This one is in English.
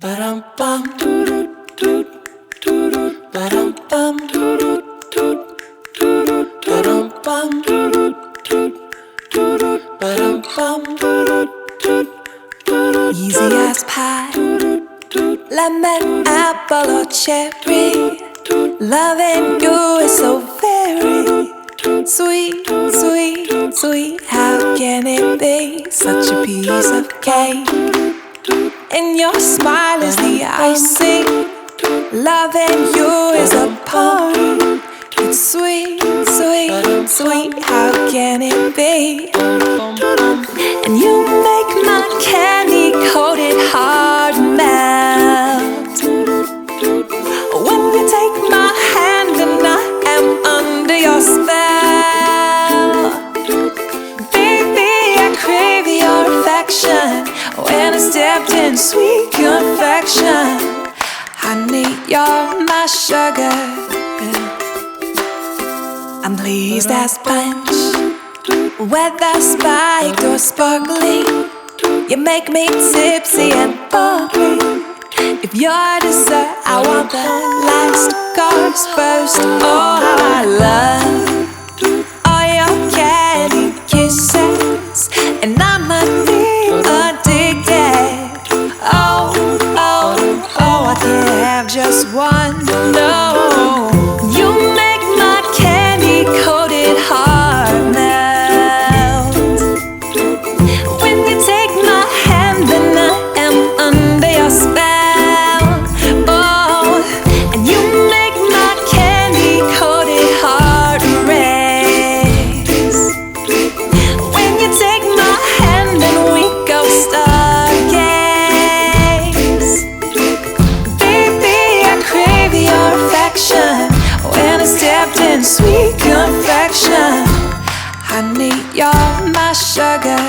Ba-dum bum, doo doo doo, ba-dum bum, doo doo doo, ba-dum bum, doo doo, ba-dum bum, doo. Easy as pie, lemon, apple or cherry. Loving you is so very sweet, sweet, sweet. How can it be such a piece of cake? And your smile is the icing. Loving you is a party. It's sweet, sweet, sweet. How can it be? And you make my candy-coated heart melt when you take my hand and I am under your spell. Baby, I crave your affection when I stepped in sweet confection. Honey, you're my sugar. I'm pleased as punch, whether spiked or sparkling. You make me tipsy and bubbly. If you're dessert, I want the last course first. Oh, how I love all your candy kisses, and I'm addicted. Oh, oh, oh, I can't have just one. No, you make my candy-coated heart melt when you take my hand and I am under your spell. Oh, and you make my candy-coated heart race when you take my hand and we go stargaze. Baby, I crave your affection when I stepped in sweet confection. Honey, you're my sugar.